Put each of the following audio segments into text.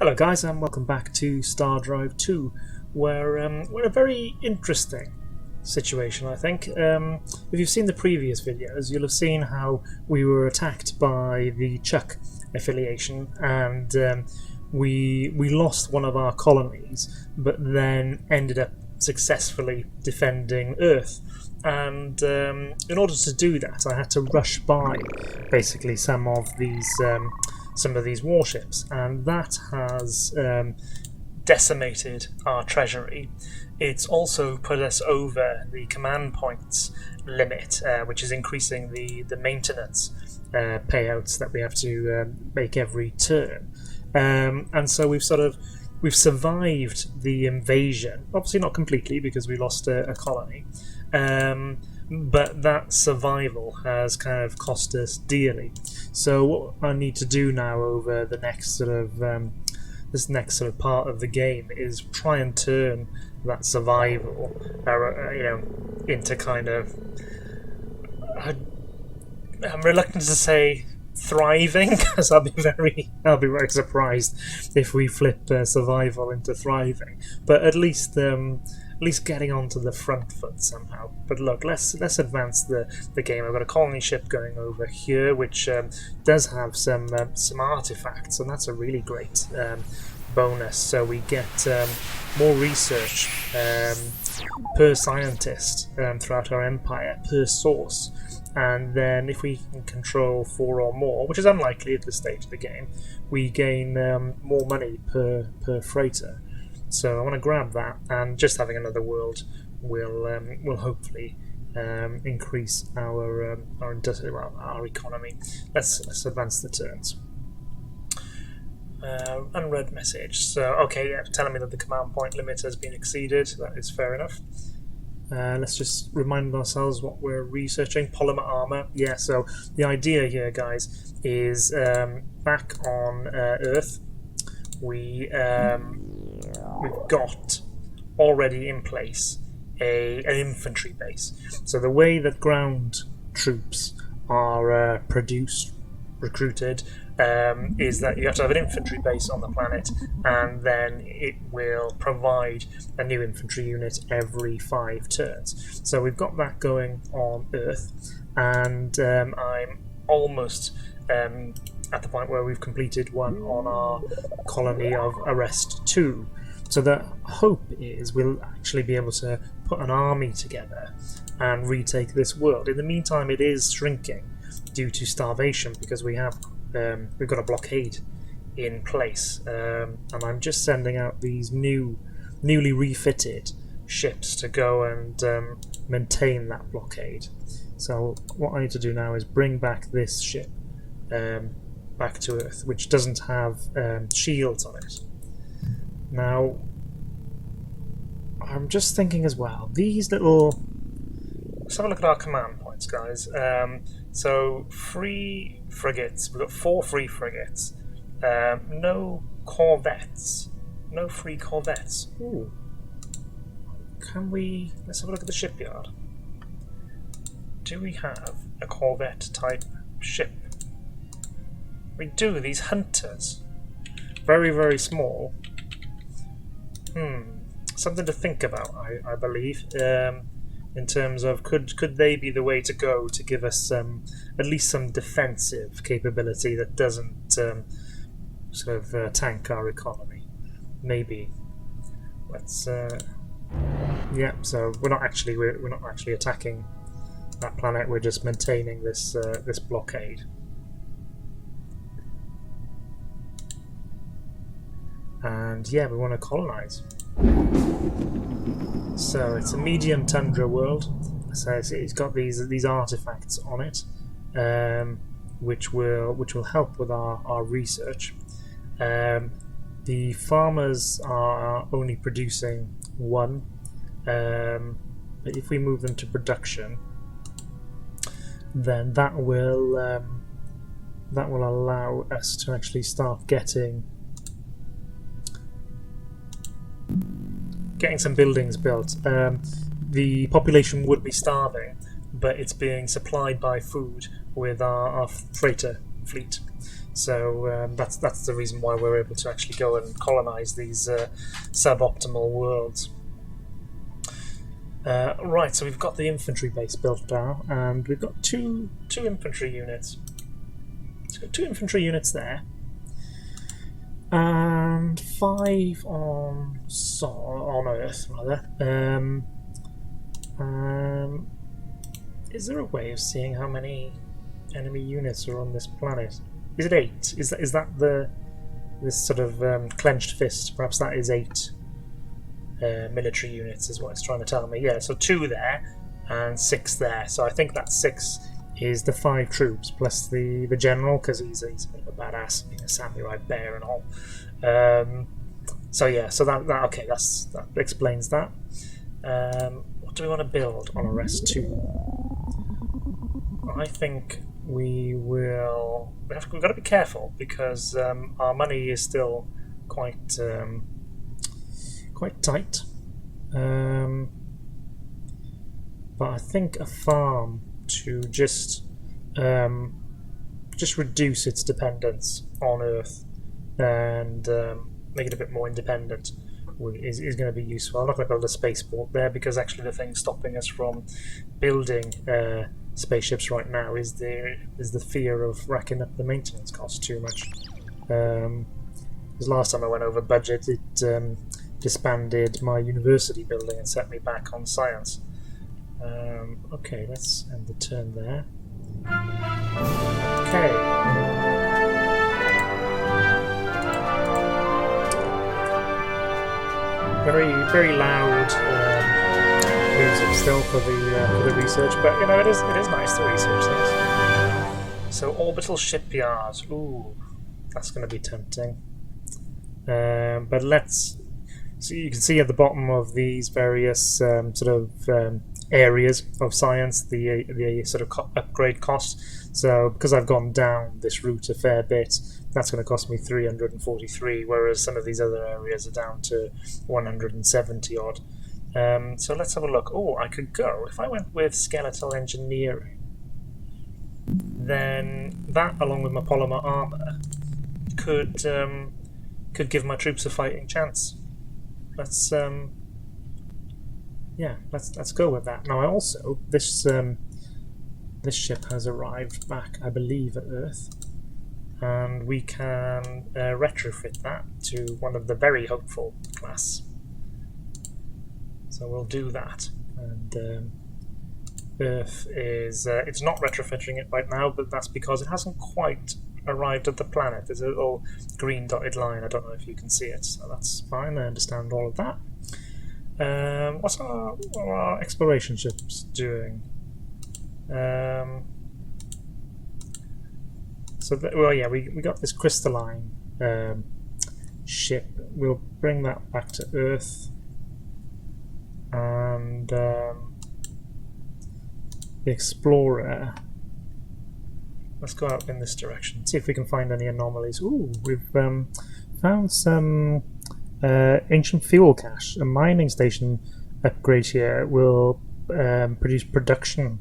Hello guys and welcome back to Star Drive 2 where we're in a very interesting situation I think. If you've seen the previous videos you'll have seen how we were attacked by the Chuck affiliation and we lost one of our colonies but then ended up successfully defending Earth. And in order to do that I had to rush by basically some of these warships, and that has decimated our treasury. It's also put us over the command points limit, which is increasing the maintenance payouts that we have to make every turn. And so we've survived the invasion. Obviously not completely because we lost a colony. But that survival has kind of cost us dearly. So what I need to do now over the next this next part of the game is try and turn that survival, into kind of. I'm reluctant to say thriving, because I'll be very surprised if we flip survival into thriving. But at least getting onto the front foot somehow. But look, let's advance the game. I've got a colony ship going over here, which does have some artifacts, and that's a really great bonus. So we get more research per scientist throughout our empire, per source. And then if we can control 4 or more, which is unlikely at this stage of the game, we gain more money per freighter. So I want to grab that, and just having another world will hopefully increase our economy. Let's advance the turns. Unread message. So okay, yeah, telling me that the command point limit has been exceeded. That is fair enough. Let's just remind ourselves what we're researching. Polymer armor. Yeah. So the idea here, guys, is back on Earth. We've got already in place an infantry base. So the way that ground troops are recruited, is that you have to have an infantry base on the planet, and then it will provide a new infantry unit every 5 turns. So we've got that going on Earth, and I'm almost at the point where we've completed one on our colony of Arrest 2. So the hope is we'll actually be able to put an army together and retake this world. In the meantime, it is shrinking due to starvation because we've got a blockade in place, and I'm just sending out these newly refitted ships to go and maintain that blockade. So what I need to do now is bring back this ship back to Earth, which doesn't have shields on it. Now, I'm just thinking as well, these little... Let's have a look at our command points, guys. So, 3 frigates. We've got 4 free frigates. No corvettes. No free corvettes. Ooh. Can we... Let's have a look at the shipyard. Do we have a corvette-type ship? We do. These hunters. Very, very small. Something to think about, I believe. In terms of could they be the way to go to give us at least some defensive capability that doesn't tank our economy? Maybe. Let's. Yeah. So we're not actually attacking that planet. We're just maintaining this blockade. And yeah, we want to colonize. So it's a medium tundra world. So it's got these artifacts on it, which will help with our research. The farmers are only producing 1, but if we move them to production, then that will allow us to actually start getting some buildings built. The population would be starving, but it's being supplied by food with our freighter fleet. So that's the reason why we're able to actually go and colonize these suboptimal worlds. Right, so we've got the infantry base built now, and we've got two infantry units. So 2 infantry units there, and 5 on Earth rather. Is there a way of seeing how many enemy units are on this planet? Is it 8? Is that this sort of clenched fist? Perhaps that is 8 military units, is what it's trying to tell me. Yeah, so 2 there and 6 there. So I think that 6 is the 5 troops plus the general, because he's a bit of a badass, being a samurai bear and all. So yeah, so that okay, that explains that. What do we want to build on Arrest 2? I think we've got to be careful, because our money is still quite tight. But I think a farm to just reduce its dependence on Earth and make it a bit more independent is going to be useful. I'm not going to build a spaceport there, because actually the thing stopping us from building spaceships right now is the fear of racking up the maintenance costs too much. Because last time I went over budget, it disbanded my university building and set me back on science. Okay, let's end the turn there. Okay. Very loud music still for the research, but you know it is nice to research things. So orbital shipyard, ooh, that's going to be tempting. But let's. So you can see at the bottom of these various areas of science the sort of upgrade cost. So because I've gone down this route a fair bit, that's going to cost me 343, whereas some of these other areas are down to 170 odd. So let's have a look. Oh, I could go, if I went with skeletal engineering, then that, along with my polymer armor, could give my troops a fighting chance. Let's go with that. Now, I also this ship has arrived back, I believe, at Earth, and we can retrofit that to one of the very hopeful class. So we'll do that. And Earth is it's not retrofitting it right now, but that's because it hasn't quite arrived at the planet. There's a little green dotted line. I don't know if you can see it, so that's fine. I understand all of that. What are our exploration ships doing? We got this crystalline ship. We'll bring that back to Earth, and the Explorer. Let's go out in this direction, see if we can find any anomalies. Ooh, we've found some ancient fuel cache. A mining station upgrade here will produce production.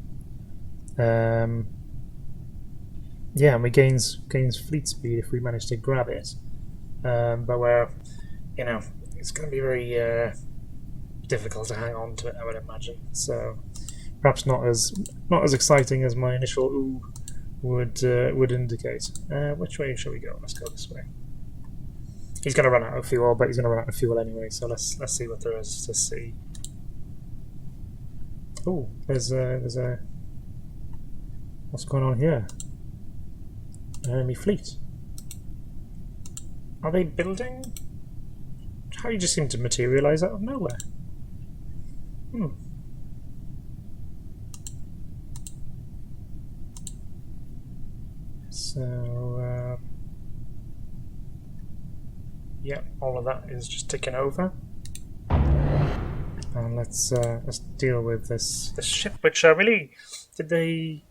And we gains fleet speed if we manage to grab it. But it's going to be very difficult to hang on to it, I would imagine. So perhaps not as exciting as my initial ooh would indicate. Which way shall we go? Let's go this way. He's going to run out of fuel, but he's going to run out of fuel anyway. So let's see what there is to see. Oh, there's a what's going on here? An enemy fleet. Are they building? How you just seem to materialize out of nowhere? So, all of that is just ticking over. And let's deal with this ship, which really did they?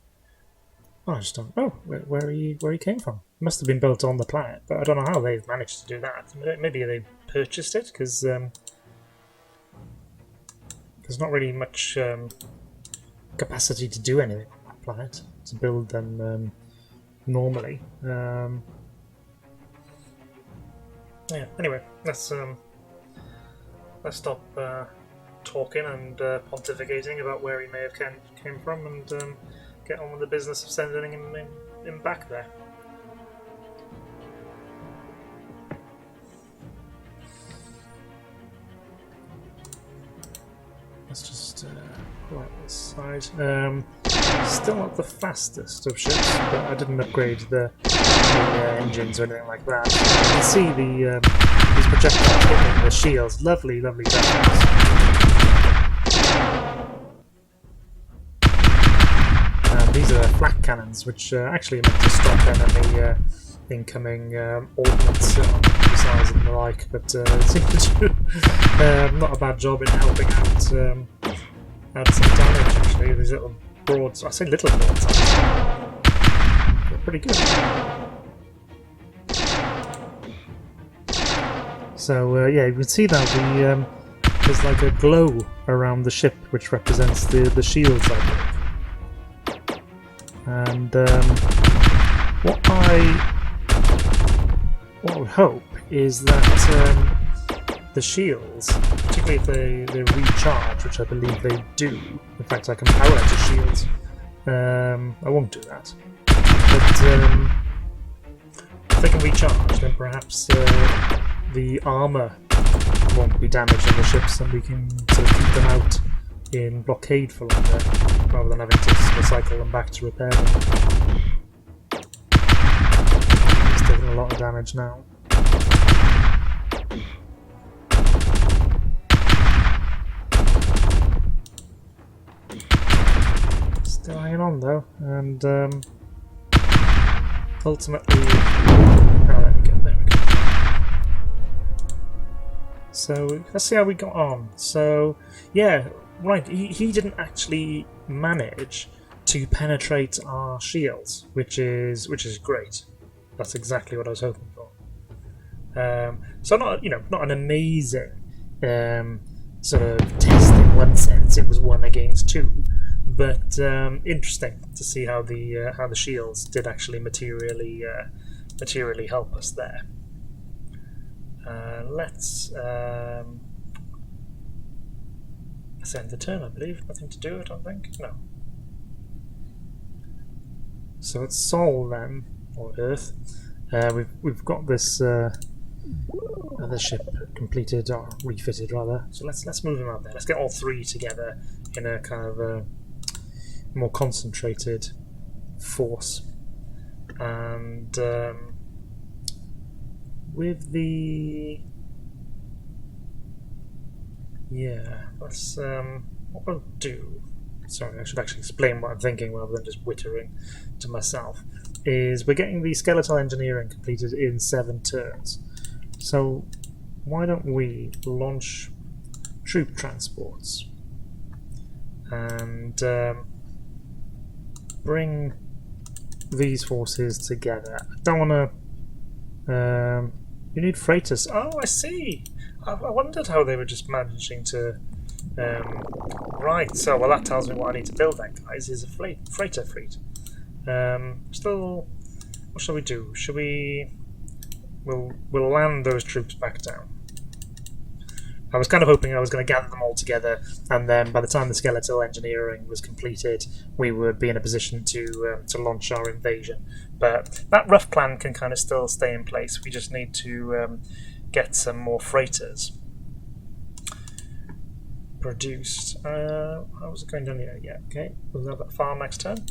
Oh, I just don't know where he came from. It must have been built on the planet, but I don't know how they've managed to do that. Maybe they purchased it, because there's not really much capacity to do anything on that planet, to build them normally. Yeah. Anyway, let's stop talking and pontificating about where he may have came from, and get on with the business of sending him back there. Let's just pull out this side. Still not the fastest of ships, but I didn't upgrade the engines or anything like that. You can see these projectiles hitting the shields. Lovely, lovely damage. And these are flak cannons, which actually are meant to stop enemy incoming ordnance missiles and the like, but seem to do not a bad job in helping out some damage. Actually, these little broads, I say little broads, they're pretty good. So yeah, you can see that there's like a glow around the ship, which represents the shields, I think. And what I would hope is that the shields, particularly if they recharge, which I believe they do. In fact, I can power to shields. I won't do that. But if they can recharge, then perhaps the armour won't be damaged on the ships, and we can sort of keep them out in blockade for longer, rather than having to recycle them back to repair them. It's taking a lot of damage now. Still hanging on though, and ultimately, there we go. So let's see how we got on. So yeah, right, he didn't actually manage to penetrate our shields, which is great. That's exactly what I was hoping for. So not an amazing sort of test in one sense. It was 1 against 2, but interesting to see how the shields did actually materially help us there. Let's ascend the turn, I believe. Nothing to do, I don't think. No. So it's Sol then, or Earth. We've got this other ship completed, or refitted rather. So let's move them out there. Let's get all 3 together in a kind of a more concentrated force. And with the let's what we'll do. Sorry, I should actually explain what I'm thinking rather than just wittering to myself. Is we're getting the skeletal engineering completed in 7 turns. So why don't we launch troop transports and bring these forces together. I don't want to. You need freighters. Oh, I see. I wondered how they were just managing to. Right. So, well, that tells me what I need to build then, guys. Is a freighter fleet. Still, what shall we do? Shall we? We'll land those troops back down. I was kind of hoping I was going to gather them all together, and then by the time the skeletal engineering was completed, we would be in a position to launch our invasion. But that rough plan can kind of still stay in place. We just need to get some more freighters produced. How was it going down here? Yeah, okay. We'll have that farm next turn.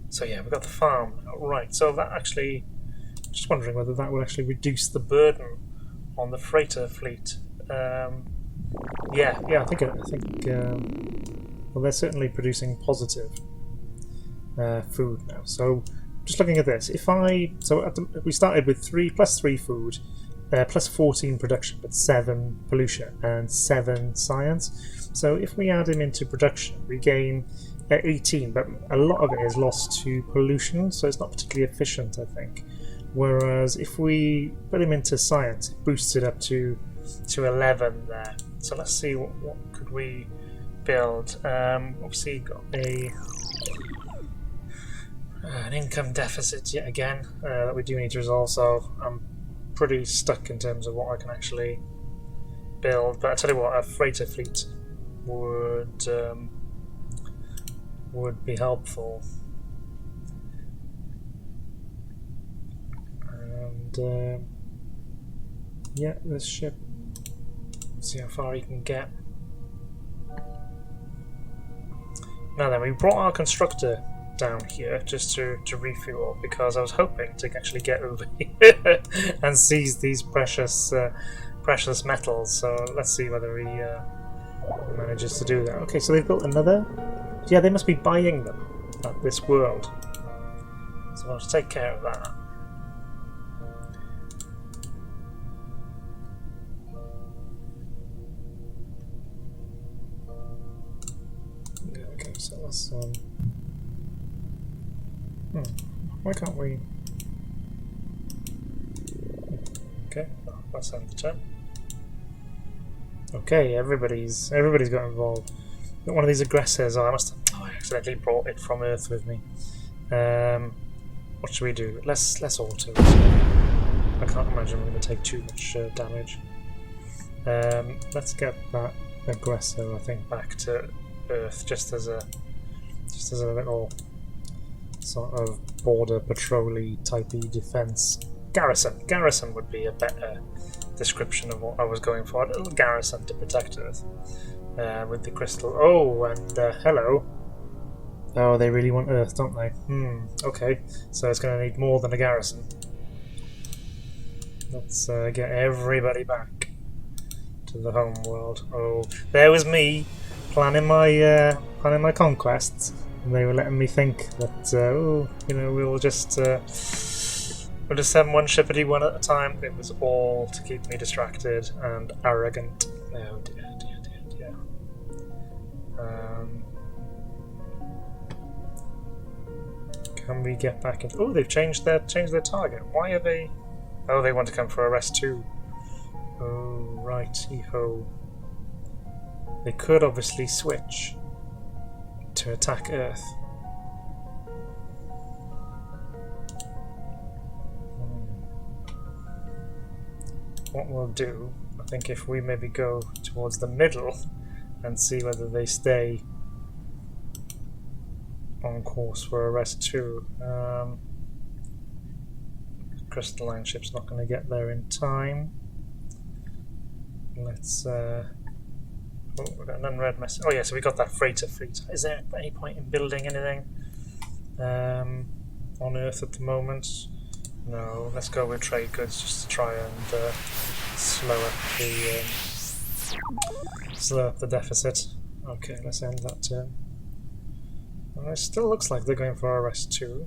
So yeah, we've got the farm. Right, so that actually, just wondering whether that would actually reduce the burden on the freighter fleet. Yeah, I think. Well, they're certainly producing positive food now. So just looking at this, we started with 3 plus 3 food, plus 14 production, but 7 pollution and 7 science. So if we add him into production, we gain 18, but a lot of it is lost to pollution, so it's not particularly efficient, I think. Whereas if we put him into science, it boosts it up to 11 there. So let's see what could we build. Obviously got an income deficit yet again that we do need to resolve. So I'm pretty stuck in terms of what I can actually build. But I tell you what, a freighter fleet would be helpful. And yeah, this ship. See how far you can get. Now then, we brought our constructor down here just to refuel, because I was hoping to actually get over here and seize these precious metals. So let's see whether he manages to do that. Okay, so they've built another. Yeah, they must be buying them at this world. So I'll have to take care of that. So let's why can't we? Okay, let's end the turn. Okay, everybody's got involved. Got one of these aggressors. I accidentally brought it from Earth with me. What should we do? Let's auto it. I can't imagine we're going to take too much damage. Let's get that aggressor, I think, back to Earth, just as a little sort of border patrol-y typey defense. Garrison would be a better description of what I was going for. A little garrison to protect Earth with the crystal. Oh, and hello. Oh, they really want Earth, don't they? Okay, so it's going to need more than a garrison. Let's get everybody back to the home world. Oh, there was me planning my conquests, and they were letting me think that we'll just send one shippity one at a time. It was all to keep me distracted and arrogant. Oh dear. Can we get back into? Oh, they've changed their target. Why are they? Oh, they want to come for arrest too. Oh, righty-ho. They could obviously switch to attack Earth. What we'll do, I think, if we maybe go towards the middle and see whether they stay on course for arrest too. Crystalline ship's not going to get there in time. Let's we've got an unread message. Oh yeah, so we got that freighter fleet. Is there any point in building anything on Earth at the moment? No, let's go with trade goods just to try and slow up the deficit. Okay, let's end that turn. Well, it still looks like they're going for arrest too.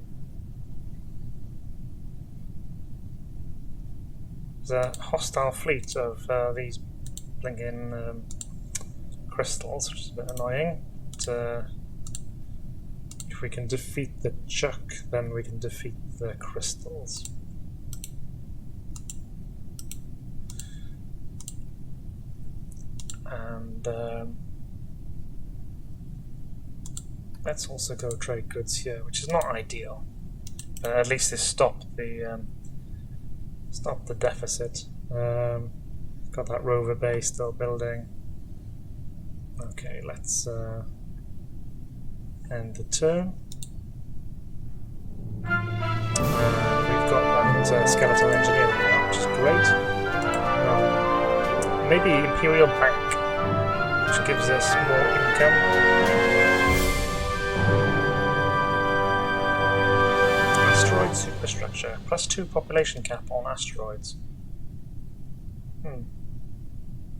There's a hostile fleet of these blinking crystals, which is a bit annoying. But, if we can defeat the Chuck, then we can defeat the crystals. And let's also go trade goods here, which is not ideal, but at least this stopped the deficit. Got that rover base still building. Okay, let's end the turn. We've got that skeletal engineering now, which is great. Maybe Imperial Bank, which gives us more income. Asteroid superstructure, +2 population cap on asteroids.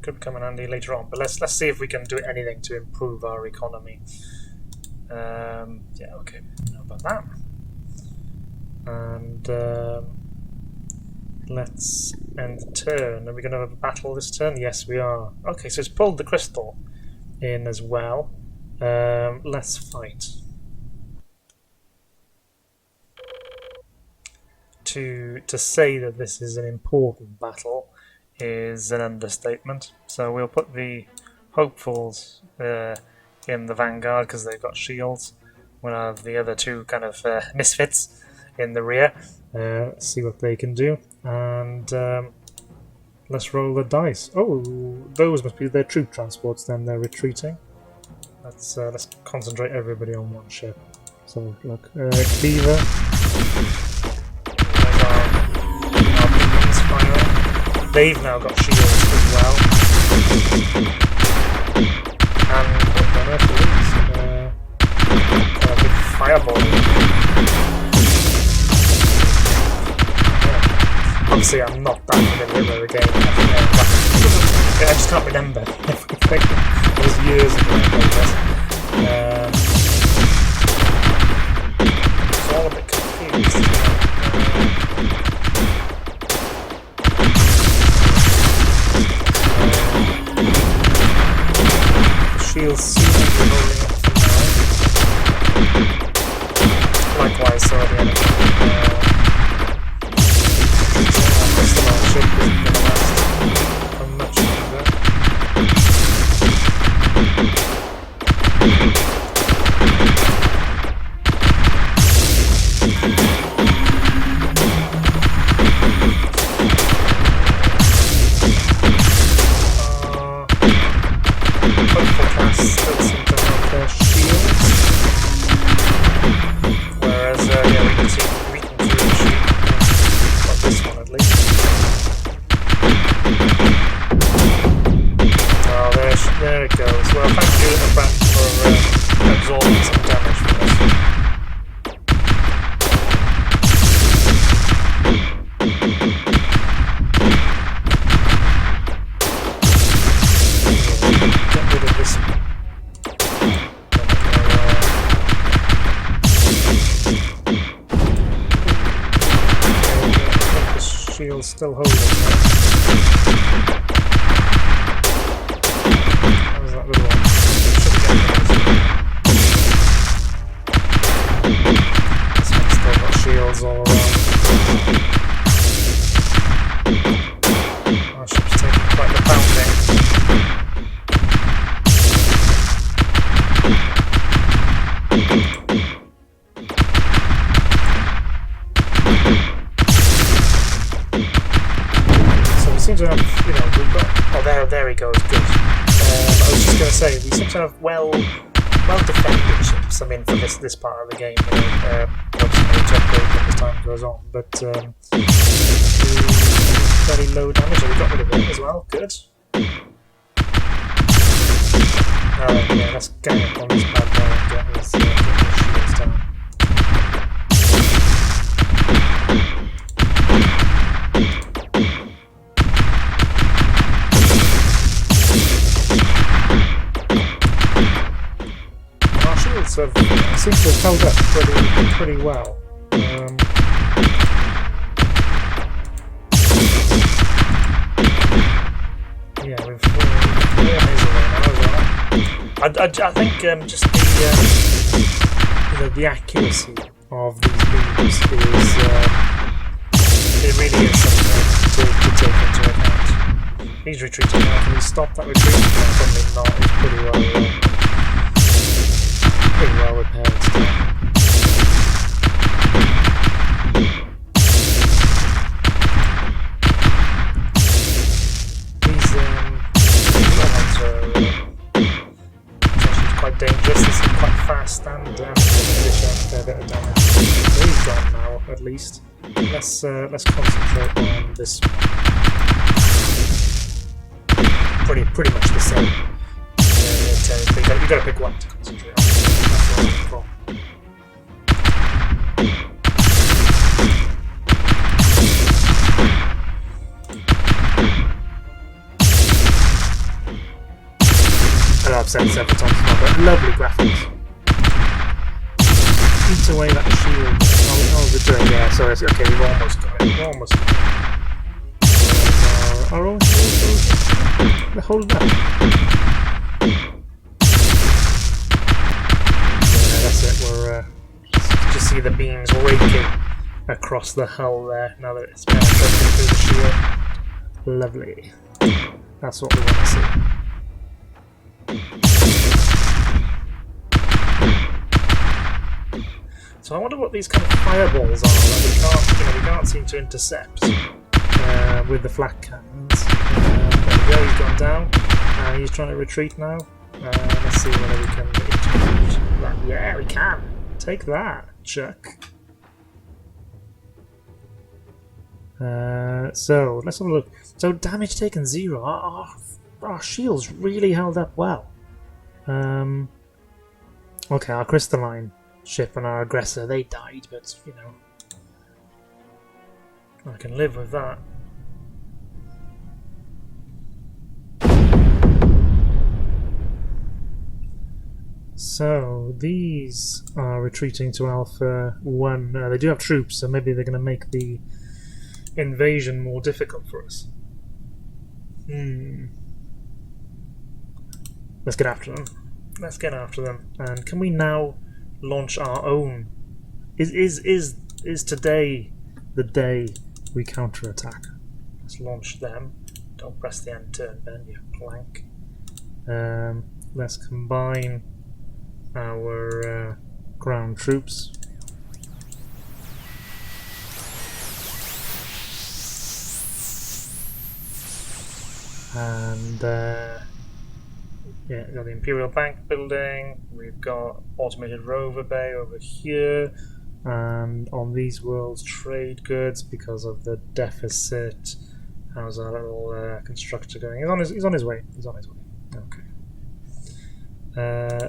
Could come in handy later on, but let's see if we can do anything to improve our economy. Yeah, okay, we know about that. And let's end the turn. Are we going to have a battle this turn? Yes, we are. Okay, so it's pulled the crystal in as well. Let's fight. To say that this is an important battle is an understatement. So we'll put the hopefuls in the vanguard because they've got shields. We'll have the other two kind of misfits in the rear. See what they can do, and let's roll the dice. Oh, those must be their troop transports. Then they're retreating. Let's concentrate everybody on one ship. So look, Cleaver. There's our minions firing. They've now got shields as well. And what on earth are these? A big fireball. Obviously, I'm not that familiar with the game. I just can't remember everything. It was years ago I played this. It's all a bit confused. The shields seem to be rolling up for now. Likewise, so the enemy. Ship isn't going to last for much longer. Hopeful class still seem to have their shields, whereas yeah, we can see beaten through the shield. Not this one at least. Oh, there it goes. Well, thank you, Brett, for absorbing some damage from us. Get rid of this. The shield's still holding. Shields all around. Our ship's taking quite the pounding. So we seem to have, we've got. Oh, there he goes. Good. I was just going to say, we seem to have well defended ships. I mean, for this part of the game, obviously we need to upgrade them as time goes on, but very low damage. We got rid of it as well. Good. Alright, yeah, let's gang up on this bad guy and get his shields down. Seems to have held up pretty well. Yeah, we've I think just the accuracy of these beams is it really is something to take into account. He's retreating now. Can we stop that retreat? Probably not. It's pretty well repaired still. These ones are quite dangerous. This is quite fast and dish out a fair bit of damage. So he's gone now, at least. Let's concentrate on this. Pretty much the same territory. You've got to pick one to concentrate on. I've said several times before, but lovely graphics. Eat away that shield. Oh, we're doing, yeah, so it's okay, we've almost got it. We've almost got it. Our own shield, the whole map. Yeah, that's it, we're just see the beams raking across the hull there, now that it's penetrating through the shield. Lovely. That's what we want to see. So I wonder what these kind of fireballs are that we can't seem to intercept with the flak cannons. There we go, he's gone down. He's trying to retreat now. Let's see whether we can intercept that. Yeah, we can. Take that, Chuck. So let's have a look. So damage taken 0. Our shields really held up well. Okay, our crystalline ship and our aggressor, they died, but you know, I can live with that. So these are retreating to Alpha 1. They do have troops, so maybe they're going to make the invasion more difficult for us. Let's get after them. Let's get after them. And can we now launch our own? Is today the day we counterattack? Let's launch them. Don't press the end turn, Ben, you plank. Let's combine our ground troops. And yeah, we've got the Imperial Bank building, we've got Automated Rover Bay over here, and on these worlds trade goods because of the deficit. How's our little constructor going? He's on his way. He's on his way. Okay.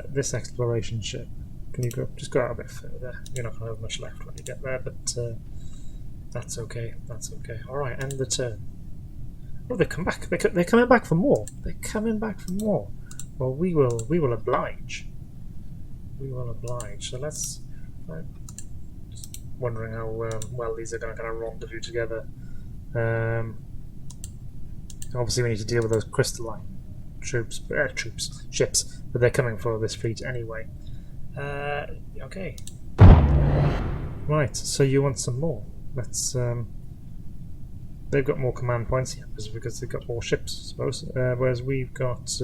This exploration ship. Can you just go out a bit further? You're not going to have much left when you get there, but that's okay. That's okay. All right, end the turn. Oh, they come back. They're coming back for more. They're coming back for more. Well, we will oblige. We will oblige. So let's. Just wondering how well these are going to kind of rendezvous together. Obviously, we need to deal with those crystalline ships, but they're coming for this fleet anyway. Okay. Right. So you want some more? Let's. They've got more command points here because they've got more ships, I suppose. Whereas we've got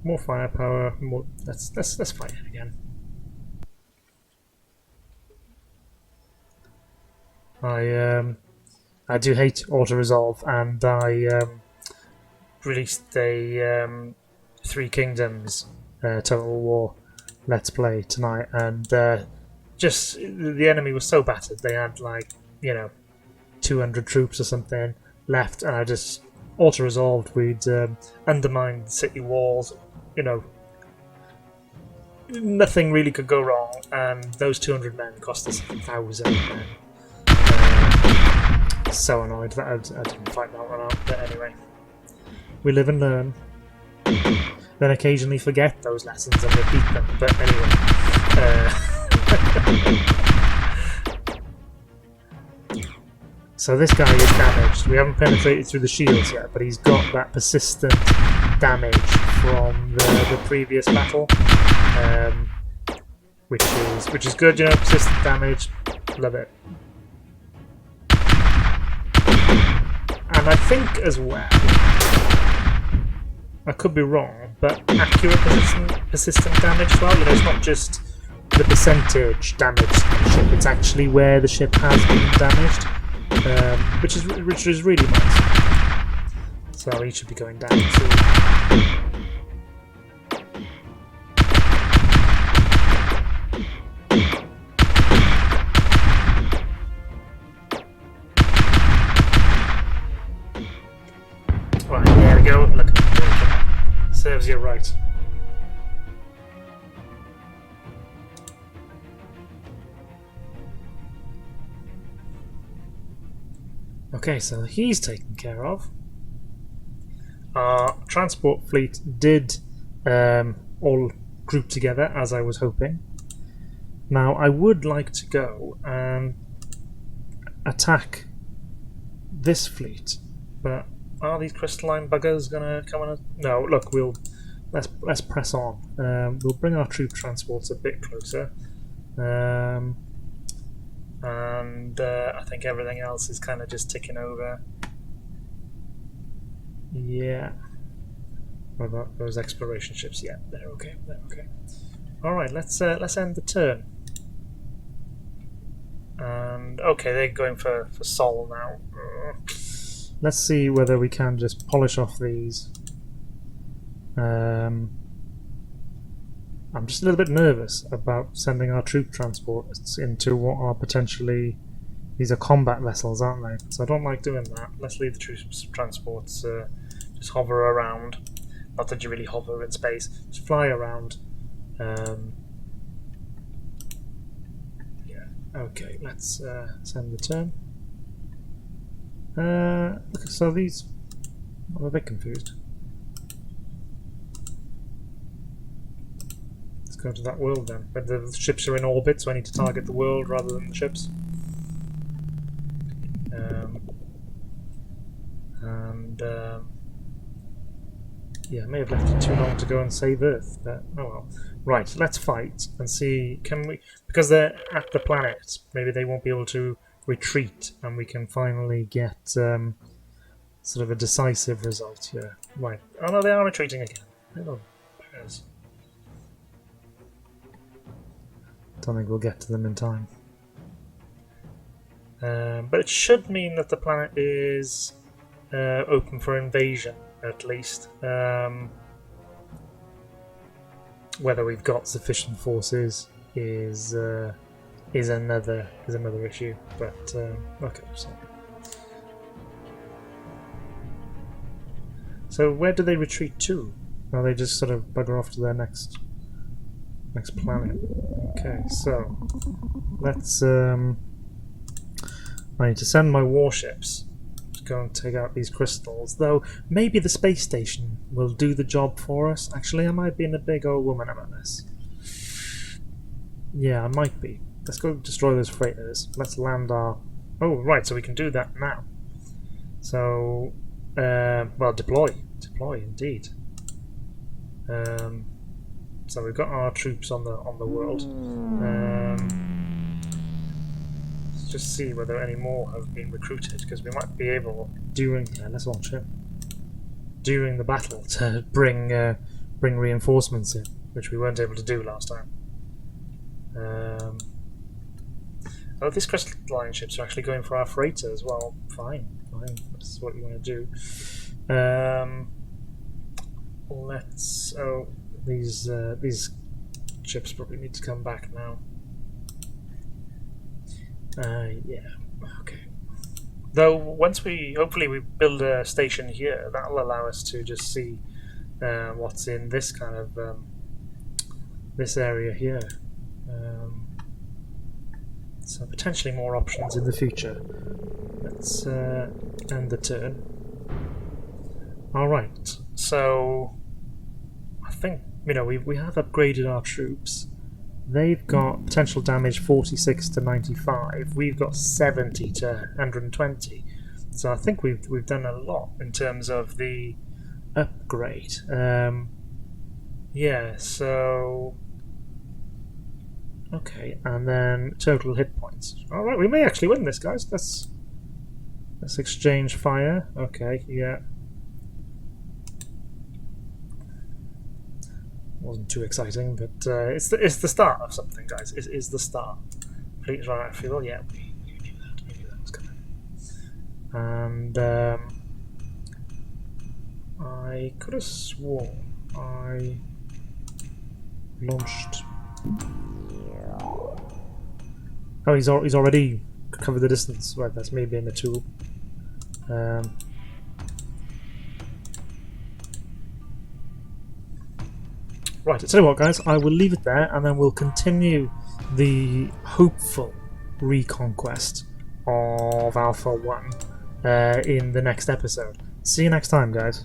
more firepower. More. Let's fight it again. I do hate auto resolve, and I released a Three Kingdoms Total War Let's Play tonight, and just the enemy was so battered. They had 200 troops or something left, and I just auto-resolved. We'd undermined the city walls, nothing really could go wrong, and those 200 men cost us 1,000 men. So annoyed that I didn't fight that one out, but anyway. We live and learn. Then occasionally forget those lessons and repeat them, but anyway. So this guy is damaged. We haven't penetrated through the shields yet, but he's got that persistent damage from the previous battle, which is good. Persistent damage, love it. And I think as well, I could be wrong, but accurate persistent damage as well. It's not just the percentage damage to the ship; it's actually where the ship has been damaged. Which is really nice. So he should be going down too. Right, there we go. Look, serves you right. Okay, so he's taken care of. Our transport fleet did all group together, as I was hoping. Now, I would like to go and attack this fleet, but are these crystalline buggers gonna come on? No, look, let's press on. We'll bring our troop transports a bit closer. And I think everything else is kind of just ticking over. Yeah. What about those exploration ships? Yeah, they're okay. They're okay. All right, let's end the turn. And okay, they're going for Sol now. Let's see whether we can just polish off these. I'm just a little bit nervous about sending our troop transports into what are potentially... These are combat vessels, aren't they? So I don't like doing that. Let's leave the troop transports just hover around. Not that you really hover in space. Just fly around. Yeah. Okay, let's send the turn. Look, so these... I'm a bit confused. Let's go to that world then. But the ships are in orbit, so I need to target the world rather than the ships. Yeah, I may have left it too long to go and save Earth, but oh well. Right, let's fight and see, can we... Because they're at the planet, maybe they won't be able to retreat, and we can finally get sort of a decisive result here. Right. Oh no, they are retreating again. Hello, bears. Don't think we'll get to them in time. But it should mean that the planet is open for invasion, at least. Whether we've got sufficient forces is another issue. But okay, so where do they retreat to? Or they just sort of bugger off to their next planet? Okay, so let's. I need to send my warships to go and take out these crystals, though maybe the space station will do the job for us. Actually, I might be in a big old woman about this. Yeah, I might be. Let's go destroy those freighters. Let's land our... Oh, right, so we can do that now. So, well, deploy. Deploy, indeed. So we've got our troops on the world. Just see whether any more have been recruited, because we might be able during let's launch it during the battle to bring reinforcements in, which we weren't able to do last time. Oh, these crystalline ships are actually going for our freighter as well. Fine, that's what we want to do. Let's. Oh, these ships probably need to come back now. Yeah, okay. Though once hopefully we build a station here, that'll allow us to just see what's in this kind of this area here. So potentially more options in the future. Let's end the turn. All right. So I think we have upgraded our troops. They've got potential damage 46 to 95. We've got 70 to 120. So I think we've done a lot in terms of the upgrade. Yeah, so okay, and then total hit points. All right, we may actually win this, guys. Let's exchange fire. Okay, yeah. Wasn't too exciting, but it's the start of something, guys. It is the start. Please run out of fuel. Yeah, we knew that. We knew that was coming. And I could have sworn I launched. Oh, he's already covered the distance. Right, that's me being the tool. Right, I tell you what, guys, I will leave it there, and then we'll continue the hopeful reconquest of Alpha 1 in the next episode. See you next time, guys.